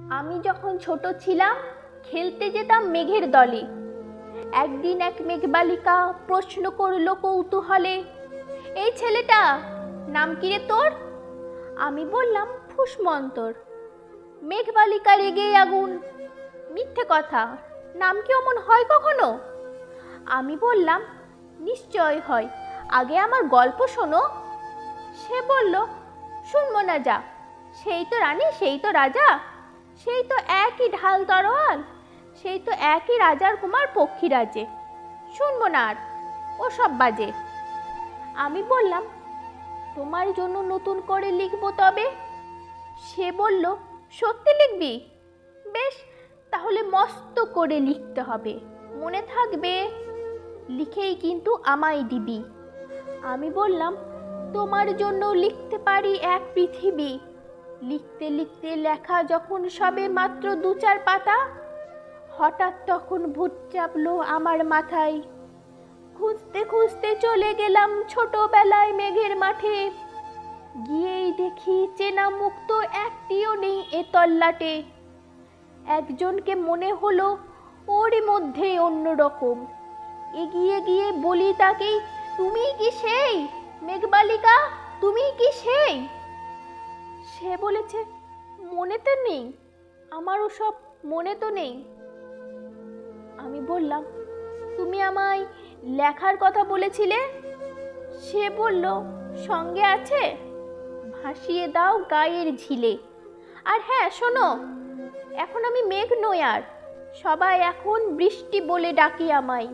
আমি যখন ছোট ছিলাম খেলতে যেতাম মেঘের দলে। একদিন এক মেঘবালিকা প্রশ্ন করল কৌতূহলে, এই ছেলেটা নাম কি রে তোর? আমি বললাম ফুসমন্তর। মেঘবালিকা রেগে আগুন, মিথ্যে কথা, নাম কি অমন হয় কখনো? আমি বললাম নিশ্চয় হয়, আগে আমার গল্প শোনো। সে বলল, শুনবো না যা, সেই তো রানী সেই তো রাজা, সেই তো একই ঢাল তরোয়াল, সেই তো একই রাজার কুমার পক্ষীরাজে, শুনবো না আর, ওসব বাজে। আমি বললাম তোমার জন্য নতুন করে লিখবো তবে। সে বলল, সত্যি লিখবি? বেশ, তাহলে মস্ত করে লিখতে হবে, মনে থাকবে, লিখেই কিন্তু আমায় দিবি। আমি বললাম তোমার জন্য লিখতে পারি এক পৃথিবী। লিখতে লিখতে লেখা যখন সবে মাত্র 2-4 পাতা, হঠাৎ তখন ভূত চাপলো আমার মাথায়। খুঁজতে খুঁজতে চলে গেলাম ছোটবেলায় মেঘের মাঠে। গিয়েই দেখি চেনা মুখ তো একটিও নেই এ তল্লাটে। একজনকে মনে হলো ওরই মধ্যে অন্যরকম। এগিয়ে গিয়ে বলি তাকেই, তুমি কি সেই মেঘবালিকা, তুমি কি সেই? সে বলেছে, মনে তো নেই, আমারও সব মনে তো নেই। আমি বললাম, তুমি আমায় লেখার কথা বলেছিলে? সে বলল, সঙ্গে আছে, ভাসিয়ে দাও গায়ের ঝিলে। আর হ্যাঁ শোনো, এখন আমি মেঘ নই আর, সবাই এখন বৃষ্টি বলে ডাকি আমায়।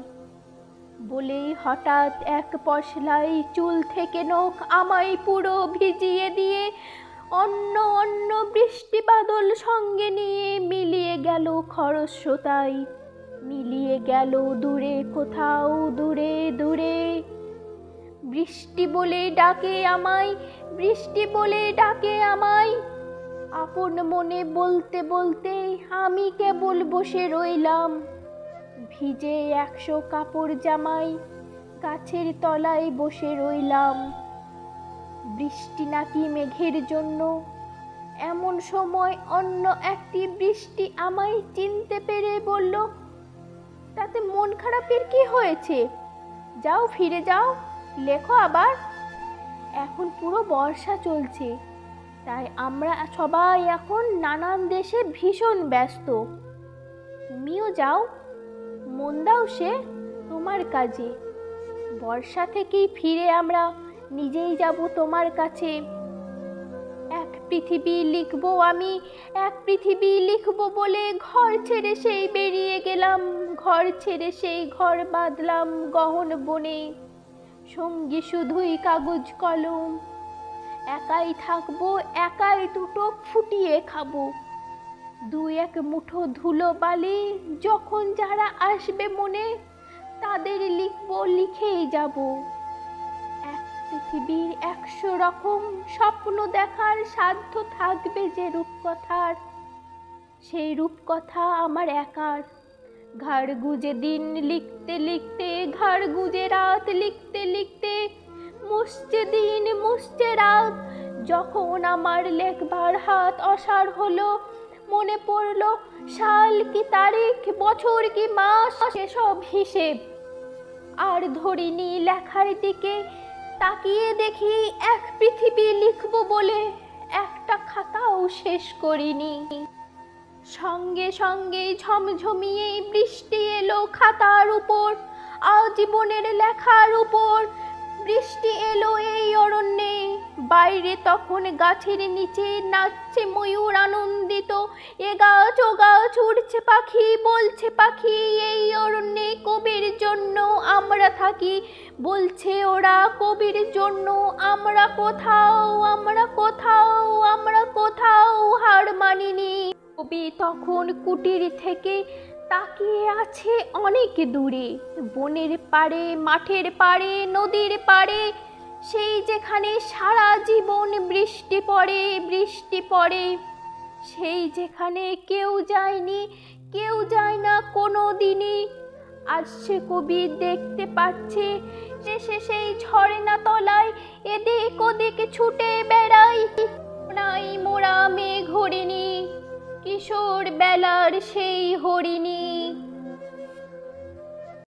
বলেই হঠাৎ এক পশলাই চুল থেকে নখ আমায় পুরো ভিজিয়ে দিয়ে অন্য অন্য বৃষ্টি বাদল সঙ্গে নিয়ে মিলিয়ে গেল খরস্রোতায়, মিলিয়ে গেল দূরে কোথাও, দূরে দূরে। বৃষ্টি বলে ডাকে আমায়, বৃষ্টি বলে ডাকে আমায়। আপন মনে বলতে বলতে আমি কেবল বসে রইলাম। ভিজে 100 কাপড় জামাই গাছের তলায় বসে রইলাম। বৃষ্টি নাকি মেঘের জন্য, এমন সময় অন্য একটি বৃষ্টি আমায় চিনতে পেরে বলল, তাতে মন খারাপের কি হয়েছে, যাও ফিরে যাও, লেখো আবার। এখন পুরো বর্ষা চলছে, তাই আমরা সবাই এখন নানান দেশে ভীষণ ব্যস্ত। তুমিও যাও, মন দাও সে তোমার কাজে। বর্ষা থেকেই ফিরে আমরা নিজেই যাব তোমার কাছে। এক পৃথিবী লিখবো আমি, এক পৃথিবী লিখবো বলে ঘর ছেড়ে সেই বেরিয়ে গেলাম, ঘর ছেড়ে সেই ঘর বাঁধলাম গহন বনে। সঙ্গী শুধুই কাগজ কলম, একাই থাকবো, একাই দুটো ফুটিয়ে খাবো। 2-1 মুঠো ধুলো বালি যখন যারা আসবে মনে, তাদের লিখবো, লিখেই যাব। এক পৃথিবীর 100 রকম স্বপ্ন দেখার সাধ্য থাকবে যে রূপকথার, সেই রূপকথা আমার একার। ঘাড় গুজে দিন লিখতে লিখতে, ঘাড় গুজে রাত লিখতে লিখতে, মুছছে দিন মুছছে রাত। যখন আমার লেখবার হাত অসাড় হলো, মনে পড়লো সাল কি তারিখ, বছর কি মাস, সেসব হিসেব আর ধরিনি লেখার দিকে। তাকিয়ে দেখি এক পৃথিবী লিখবো বলে একটা খাতাও শেষ করিনি। সঙ্গে সঙ্গে ঝমঝমিয়ে বৃষ্টি এলো খাতার উপর, আজীবনের লেখার উপর। বৃষ্টি এলো এই অরণ্যে, বাইরে তখন গাছের নিচে নাচছে ময়ূর আনন্দিত। এ গাছ ও গাছ উড়ছে পাখি, বলছে পাখি এই অরণ্যে কবির জন্য আমরা থাকি। বলছে ওরা কবির জন্য আমরা কোথাও, আমরা কোথাও, আমরা কোথাও হার মানিনি। কবি তখন কুটির থেকে তাকিয়ে আছে অনেক দূরে, বনের পাড়ে, মাঠের পাড়ে, নদীর পাড়ে, সেই যেখানে সারা জীবন বৃষ্টি পড়ে, বৃষ্টি পড়ে। সেই যেখানে কেউ যায়নি, কেউ যায় না কোনো দিনই। আজ সে কবি দেখতে পাচ্ছে, সে সেই ঝর্ণা তলায় এদিক ওদিক ছুটে বেড়াই। নাই মোরা মেঘ হরিণী, কি কিশোর বেলার সেই হরিণী।